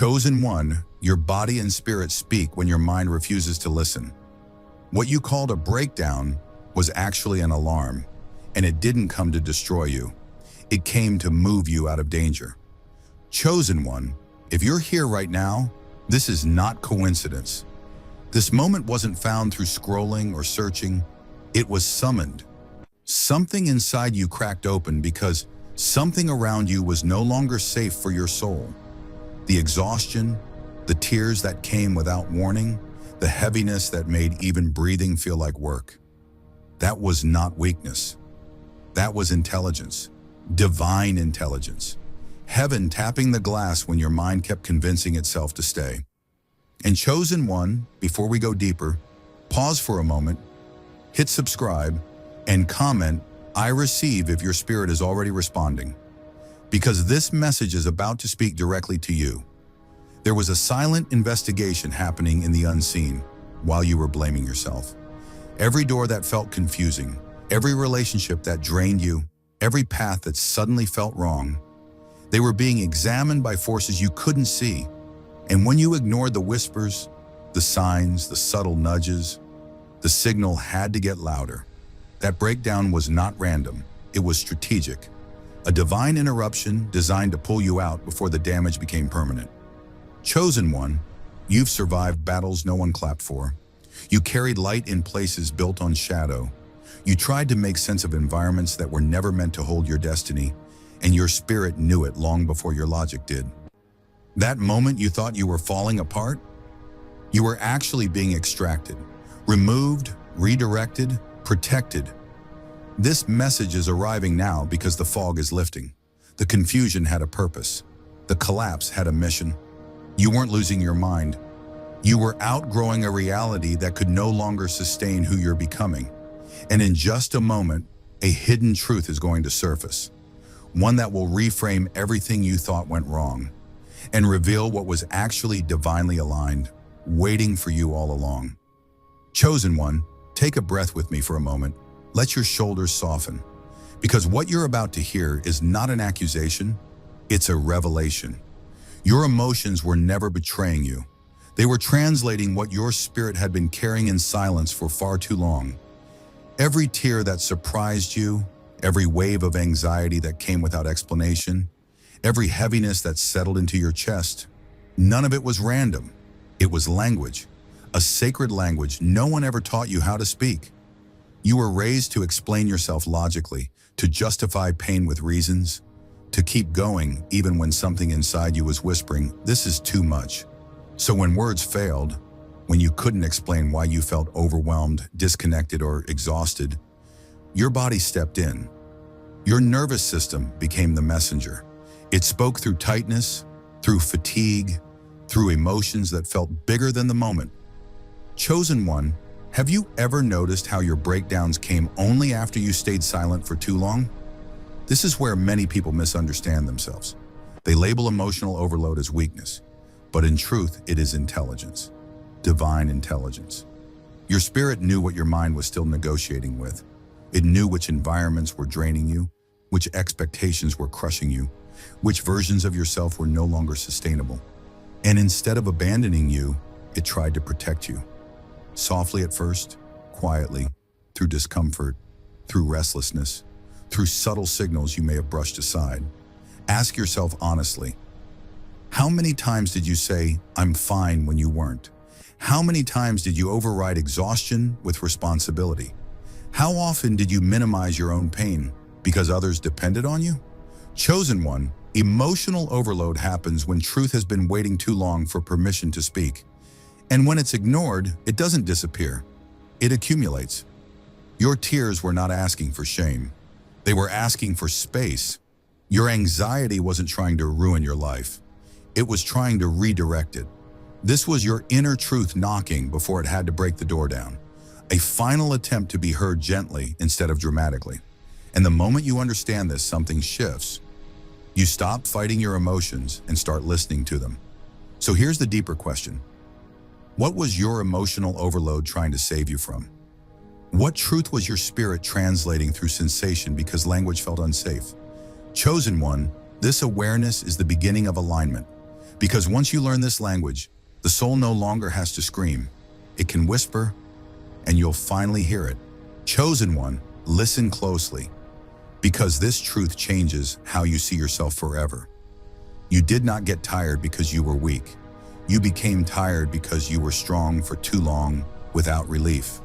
Chosen one, your body and spirit speak when your mind refuses to listen. What you called a breakdown was actually an alarm, and it didn't come to destroy you. It came to move you out of danger. Chosen one, if you're here right now, this is not coincidence. This moment wasn't found through scrolling or searching. It was summoned. Something inside you cracked open because something around you was no longer safe for your soul. The exhaustion, the tears that came without warning, the heaviness that made even breathing feel like work. That was not weakness. That was intelligence, divine intelligence. Heaven tapping the glass when your mind kept convincing itself to stay. And chosen one, before we go deeper, pause for a moment, hit subscribe, and comment, "I receive," if your spirit is already responding. Because this message is about to speak directly to you. There was a silent investigation happening in the unseen while you were blaming yourself. Every door that felt confusing, every relationship that drained you, every path that suddenly felt wrong, they were being examined by forces you couldn't see. And when you ignored the whispers, the signs, the subtle nudges, the signal had to get louder. That breakdown was not random, it was strategic. A divine interruption designed to pull you out before the damage became permanent. Chosen one, you've survived battles no one clapped for. You carried light in places built on shadow. You tried to make sense of environments that were never meant to hold your destiny, and your spirit knew it long before your logic did. That moment you thought you were falling apart, you were actually being extracted, removed, redirected, protected. This message is arriving now because the fog is lifting. The confusion had a purpose. The collapse had a mission. You weren't losing your mind. You were outgrowing a reality that could no longer sustain who you're becoming. And in just a moment, a hidden truth is going to surface. One that will reframe everything you thought went wrong and reveal what was actually divinely aligned, waiting for you all along. Chosen one, take a breath with me for a moment. Let your shoulders soften, because what you're about to hear is not an accusation, it's a revelation. Your emotions were never betraying you. They were translating what your spirit had been carrying in silence for far too long. Every tear that surprised you, every wave of anxiety that came without explanation, every heaviness that settled into your chest, none of it was random. It was language, a sacred language no one ever taught you how to speak. You were raised to explain yourself logically, to justify pain with reasons, to keep going even when something inside you was whispering, "This is too much." So when words failed, when you couldn't explain why you felt overwhelmed, disconnected, or exhausted, your body stepped in. Your nervous system became the messenger. It spoke through tightness, through fatigue, through emotions that felt bigger than the moment. Chosen one, have you ever noticed how your breakdowns came only after you stayed silent for too long? This is where many people misunderstand themselves. They label emotional overload as weakness, but in truth, it is intelligence, divine intelligence. Your spirit knew what your mind was still negotiating with. It knew which environments were draining you, which expectations were crushing you, which versions of yourself were no longer sustainable. And instead of abandoning you, it tried to protect you. Softly at first, quietly, through discomfort, through restlessness, through subtle signals you may have brushed aside. Ask yourself honestly, how many times did you say, "I'm fine," when you weren't? How many times did you override exhaustion with responsibility? How often did you minimize your own pain because others depended on you? Chosen one, emotional overload happens when truth has been waiting too long for permission to speak. And when it's ignored, it doesn't disappear. It accumulates. Your tears were not asking for shame. They were asking for space. Your anxiety wasn't trying to ruin your life. It was trying to redirect it. This was your inner truth knocking before it had to break the door down. A final attempt to be heard gently instead of dramatically. And the moment you understand this, something shifts. You stop fighting your emotions and start listening to them. So here's the deeper question. What was your emotional overload trying to save you from? What truth was your spirit translating through sensation because language felt unsafe? Chosen one, this awareness is the beginning of alignment. Because once you learn this language, the soul no longer has to scream. It can whisper, and you'll finally hear it. Chosen one, listen closely, because this truth changes how you see yourself forever. You did not get tired because you were weak. You became tired because you were strong for too long without relief.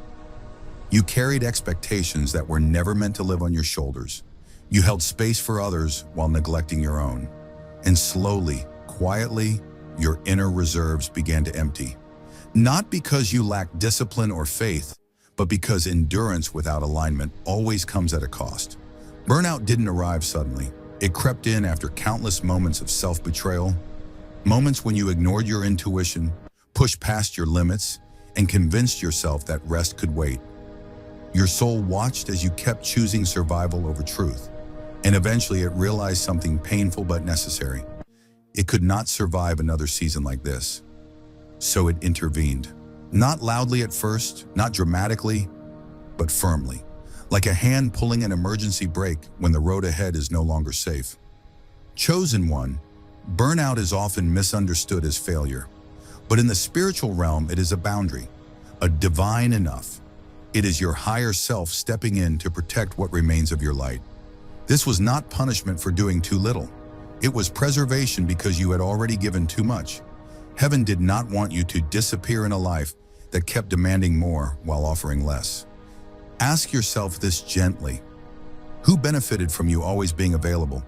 You carried expectations that were never meant to live on your shoulders. You held space for others while neglecting your own. And slowly, quietly, your inner reserves began to empty. Not because you lacked discipline or faith, but because endurance without alignment always comes at a cost. Burnout didn't arrive suddenly. It crept in after countless moments of self-betrayal, moments when you ignored your intuition, pushed past your limits, and convinced yourself that rest could wait. Your soul watched as you kept choosing survival over truth, and eventually it realized something painful but necessary. It could not survive another season like this. So it intervened. Not loudly at first, not dramatically, but firmly, like a hand pulling an emergency brake when the road ahead is no longer safe. Chosen one, burnout is often misunderstood as failure, but in the spiritual realm it is a boundary, a divine enough. It is your higher self stepping in to protect what remains of your light. This was not punishment for doing too little. It was preservation because you had already given too much. Heaven did not want you to disappear in a life that kept demanding more while offering less. Ask yourself this gently. Who benefited from you always being available?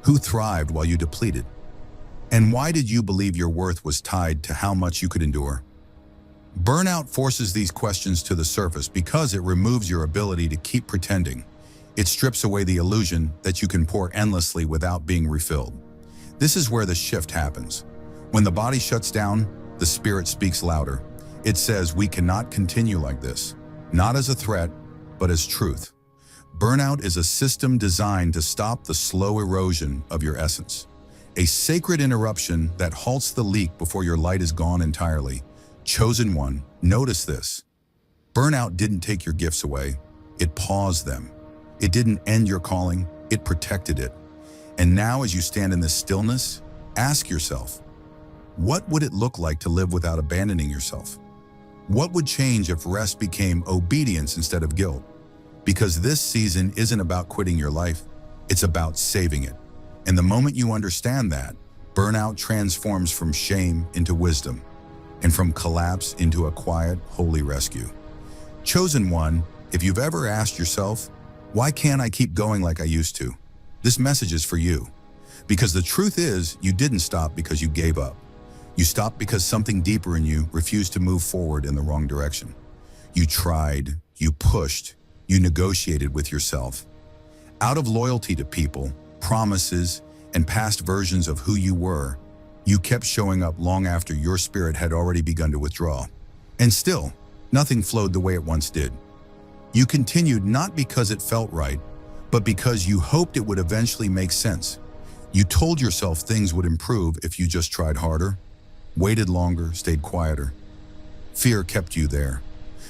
Who thrived while you depleted? And why did you believe your worth was tied to how much you could endure? Burnout forces these questions to the surface because it removes your ability to keep pretending. It strips away the illusion that you can pour endlessly without being refilled. This is where the shift happens. When the body shuts down, the spirit speaks louder. It says, we cannot continue like this, not as a threat, but as truth. Burnout is a system designed to stop the slow erosion of your essence. A sacred interruption that halts the leak before your light is gone entirely. Chosen one, notice this. Burnout didn't take your gifts away. It paused them. It didn't end your calling. It protected it. And now as you stand in this stillness, ask yourself, what would it look like to live without abandoning yourself? What would change if rest became obedience instead of guilt? Because this season isn't about quitting your life, it's about saving it. And the moment you understand that, burnout transforms from shame into wisdom, and from collapse into a quiet, holy rescue. Chosen one, if you've ever asked yourself, why can't I keep going like I used to? This message is for you. Because the truth is, you didn't stop because you gave up. You stopped because something deeper in you refused to move forward in the wrong direction. You tried, you pushed, you negotiated with yourself. Out of loyalty to people, promises, and past versions of who you were, you kept showing up long after your spirit had already begun to withdraw. And still, nothing flowed the way it once did. You continued not because it felt right, but because you hoped it would eventually make sense. You told yourself things would improve if you just tried harder, waited longer, stayed quieter. Fear kept you there.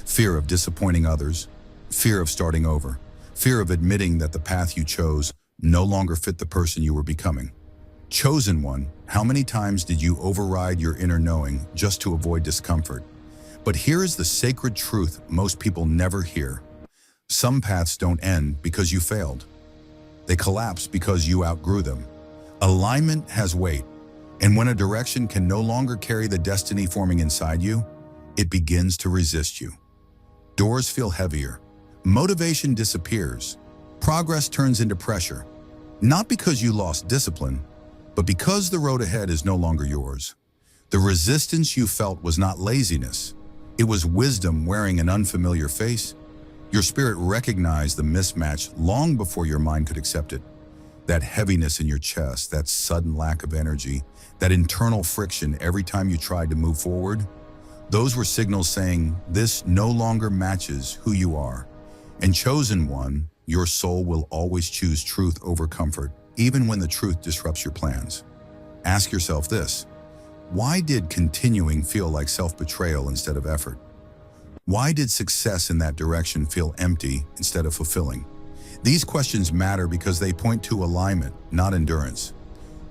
Fear of disappointing others, fear of starting over, fear of admitting that the path you chose no longer fit the person you were becoming. Chosen one, how many times did you override your inner knowing just to avoid discomfort? But here is the sacred truth most people never hear. Some paths don't end because you failed. They collapse because you outgrew them. Alignment has weight, and when a direction can no longer carry the destiny forming inside you, it begins to resist you. Doors feel heavier. Motivation disappears. Progress turns into pressure. Not because you lost discipline, but because the road ahead is no longer yours. The resistance you felt was not laziness. It was wisdom wearing an unfamiliar face. Your spirit recognized the mismatch long before your mind could accept it. That heaviness in your chest, that sudden lack of energy, that internal friction every time you tried to move forward, those were signals saying, this no longer matches who you are. And chosen one, your soul will always choose truth over comfort, even when the truth disrupts your plans. Ask yourself this, why did continuing feel like self-betrayal instead of effort? Why did success in that direction feel empty instead of fulfilling? These questions matter because they point to alignment, not endurance.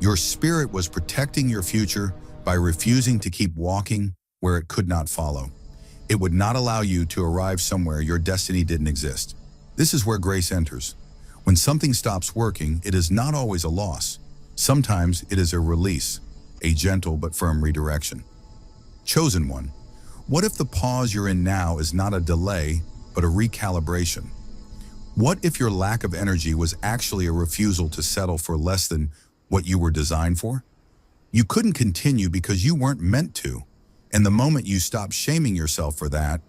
Your spirit was protecting your future by refusing to keep walking where it could not follow. It would not allow you to arrive somewhere your destiny didn't exist. This is where grace enters. When something stops working, it is not always a loss. Sometimes it is a release, a gentle but firm redirection. Chosen one, what if the pause you're in now is not a delay, but a recalibration? What if your lack of energy was actually a refusal to settle for less than what you were designed for? You couldn't continue because you weren't meant to. And the moment you stop shaming yourself for that,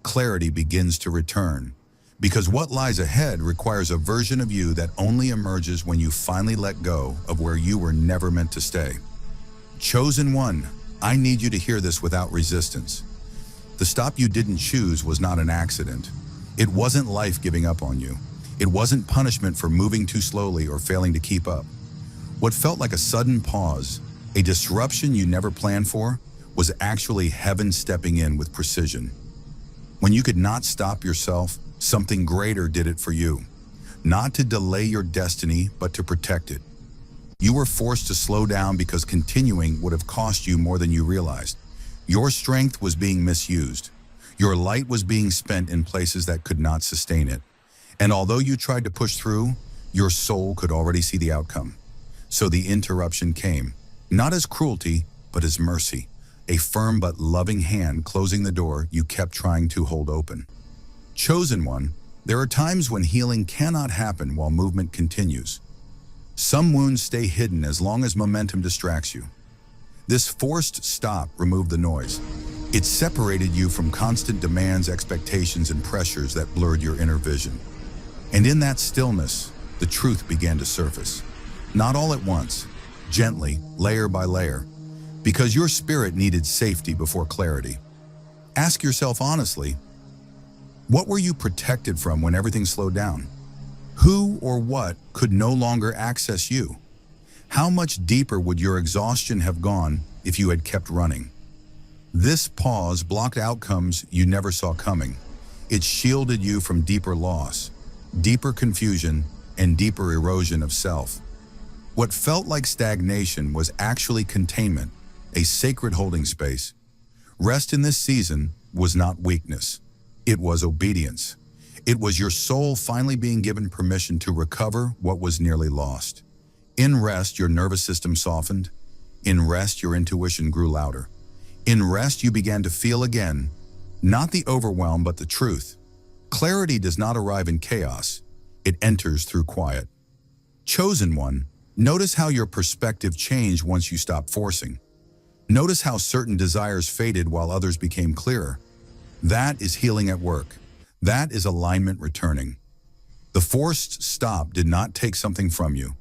clarity begins to return. Because what lies ahead requires a version of you that only emerges when you finally let go of where you were never meant to stay. Chosen one, I need you to hear this without resistance. The stop you didn't choose was not an accident. It wasn't life giving up on you. It wasn't punishment for moving too slowly or failing to keep up. What felt like a sudden pause, a disruption you never planned for, was actually heaven stepping in with precision. When you could not stop yourself, something greater did it for you. Not to delay your destiny, but to protect it. You were forced to slow down because continuing would have cost you more than you realized. Your strength was being misused. Your light was being spent in places that could not sustain it. And although you tried to push through, your soul could already see the outcome. So the interruption came, not as cruelty, but as mercy, a firm but loving hand closing the door you kept trying to hold open. Chosen one, there are times when healing cannot happen while movement continues. Some wounds stay hidden as long as momentum distracts you. This forced stop removed the noise. It separated you from constant demands, expectations, and pressures that blurred your inner vision. And in that stillness, the truth began to surface. Not all at once, gently, layer by layer, because your spirit needed safety before clarity. Ask yourself honestly, what were you protected from when everything slowed down? Who or what could no longer access you? How much deeper would your exhaustion have gone if you had kept running? This pause blocked outcomes you never saw coming. It shielded you from deeper loss, deeper confusion, and deeper erosion of self. What felt like stagnation was actually containment, a sacred holding space. Rest in this season was not weakness. It was obedience. It was your soul finally being given permission to recover what was nearly lost. In rest, your nervous system softened. In rest, your intuition grew louder. In rest, you began to feel again, not the overwhelm, but the truth. Clarity does not arrive in chaos. It enters through quiet. Chosen one, notice how your perspective changed once you stopped forcing. Notice how certain desires faded while others became clearer. That is healing at work. That is alignment returning. The forced stop did not take something from you.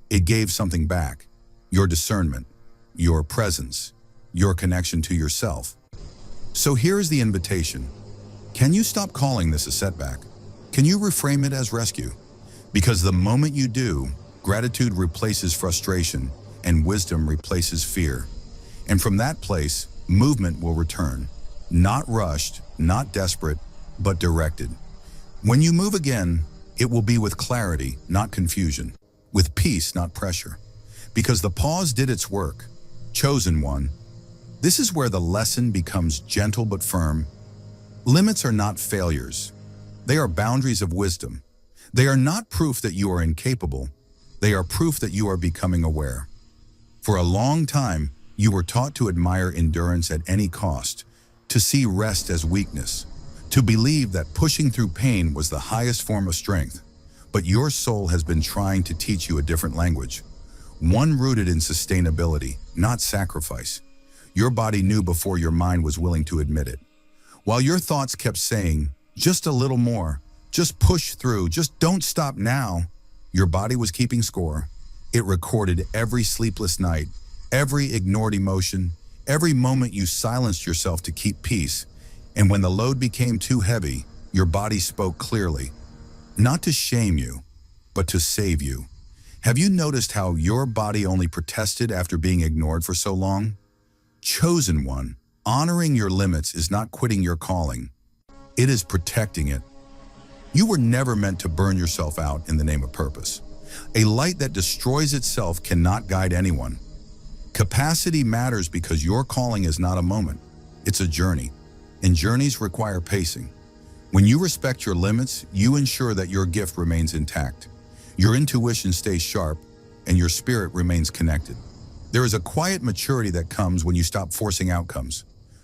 It gave something back. Your discernment, your presence, your connection to yourself. So here is the invitation. Can you stop calling this a setback? Can you reframe it as rescue? Because the moment you do, gratitude replaces frustration and wisdom replaces fear. And from that place, movement will return. Not rushed, not desperate, but directed. When you move again, it will be with clarity, not confusion, with peace, not pressure. Because the pause did its work. Chosen one, this is where the lesson becomes gentle but firm. Limits are not failures. They are boundaries of wisdom. They are not proof that you are incapable. They are proof that you are becoming aware. For a long time, you were taught to admire endurance at any cost, to see rest as weakness, to believe that pushing through pain was the highest form of strength. But your soul has been trying to teach you a different language, one rooted in sustainability, not sacrifice. Your body knew before your mind was willing to admit it. While your thoughts kept saying, just a little more, just push through, just don't stop now, your body was keeping score. It recorded every sleepless night, every ignored emotion, every moment you silenced yourself to keep peace. And when the load became too heavy, your body spoke clearly, not to shame you, but to save you. Have you noticed how your body only protested after being ignored for so long? Chosen one, honoring your limits is not quitting your calling. It is protecting it. You were never meant to burn yourself out in the name of purpose. A light that destroys itself cannot guide anyone. Capacity matters because your calling is not a moment, it's a journey, and journeys require pacing. When you respect your limits, you ensure that your gift remains intact. Your intuition stays sharp, and your spirit remains connected. There is a quiet maturity that comes when you stop forcing outcomes.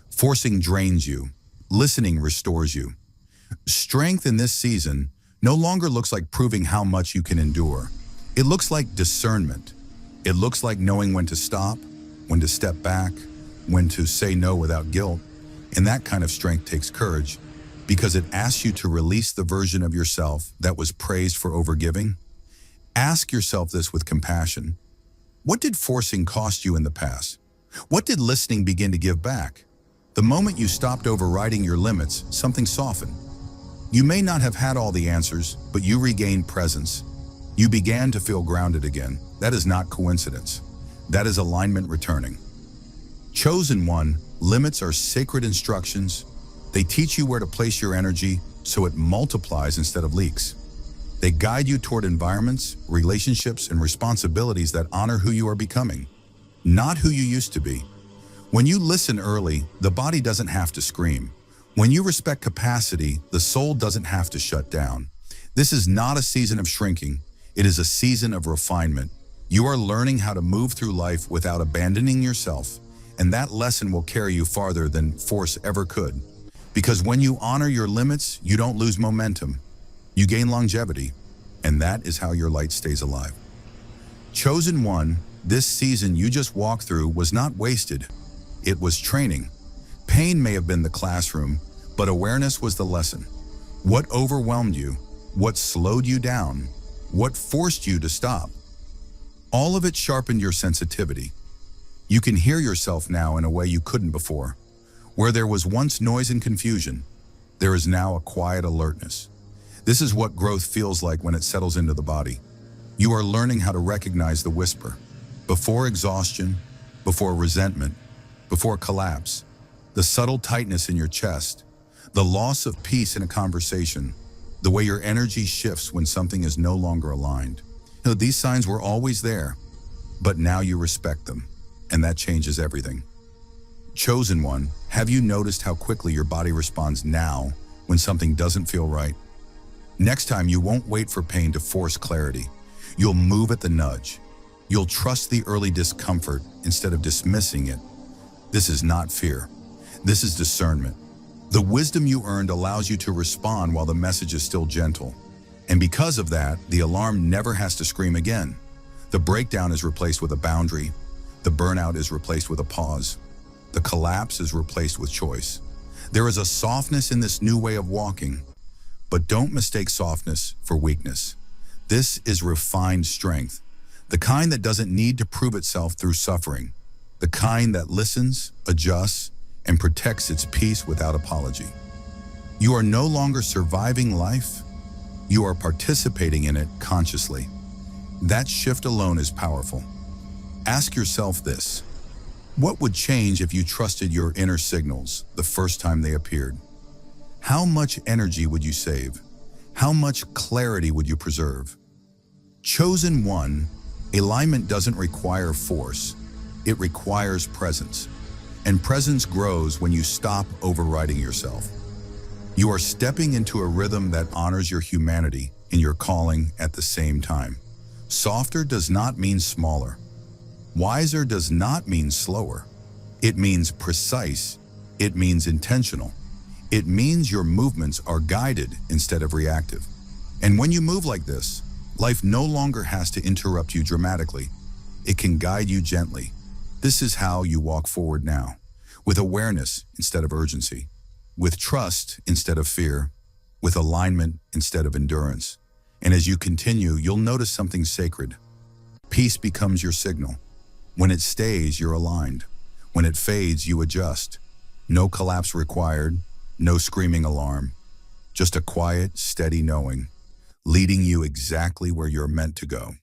Forcing drains you. Listening restores you. Strength in this season no longer looks like proving how much you can endure. It looks like discernment. It looks like knowing when to stop, when to step back, when to say no without guilt. And that kind of strength takes courage because it asks you to release the version of yourself that was praised for overgiving. Ask yourself this with compassion. What did forcing cost you in the past? What did listening begin to give back? The moment you stopped overriding your limits, something softened. You may not have had all the answers, but you regained presence. You began to feel grounded again. That is not coincidence. That is alignment returning. Chosen one, limits are sacred instructions. They teach you where to place your energy so it multiplies instead of leaks. They guide you toward environments, relationships, and responsibilities that honor who you are becoming, not who you used to be. When you listen early, the body doesn't have to scream. When you respect capacity, the soul doesn't have to shut down. This is not a season of shrinking. It is a season of refinement. You are learning how to move through life without abandoning yourself, and that lesson will carry you farther than force ever could. Because when you honor your limits, you don't lose momentum. You gain longevity, and that is how your light stays alive. Chosen one, this season you just walked through was not wasted. It was training. Pain may have been the classroom, but awareness was the lesson. What overwhelmed you? What slowed you down? What forced you to stop? All of it sharpened your sensitivity. You can hear yourself now in a way you couldn't before. Where there was once noise and confusion, there is now a quiet alertness. This is what growth feels like when it settles into the body. You are learning how to recognize the whisper. Before exhaustion, before resentment, before collapse, the subtle tightness in your chest, the loss of peace in a conversation, the way your energy shifts when something is no longer aligned. These signs were always there, but now you respect them, and that changes everything. Chosen one, have you noticed how quickly your body responds now when something doesn't feel right? Next time, you won't wait for pain to force clarity. You'll move at the nudge. You'll trust the early discomfort instead of dismissing it. This is not fear. This is discernment. The wisdom you earned allows you to respond while the message is still gentle. And because of that, the alarm never has to scream again. The breakdown is replaced with a boundary. The burnout is replaced with a pause. The collapse is replaced with choice. There is a softness in this new way of walking, but don't mistake softness for weakness. This is refined strength, the kind that doesn't need to prove itself through suffering, the kind that listens, adjusts, and protects its peace without apology. You are no longer surviving life, you are participating in it consciously. That shift alone is powerful. Ask yourself this: what would change if you trusted your inner signals the first time they appeared? How much energy would you save? How much clarity would you preserve? Chosen one, alignment doesn't require force, it requires presence. And presence grows when you stop overriding yourself. You are stepping into a rhythm that honors your humanity and your calling at the same time. Softer does not mean smaller. Wiser does not mean slower. It means precise. It means intentional. It means your movements are guided instead of reactive. And when you move like this, life no longer has to interrupt you dramatically. It can guide you gently. This is how you walk forward now, with awareness instead of urgency, with trust instead of fear, with alignment instead of endurance. And as you continue, you'll notice something sacred. Peace becomes your signal. When it stays, you're aligned. When it fades, you adjust. No collapse required, no screaming alarm, just a quiet, steady knowing, leading you exactly where you're meant to go.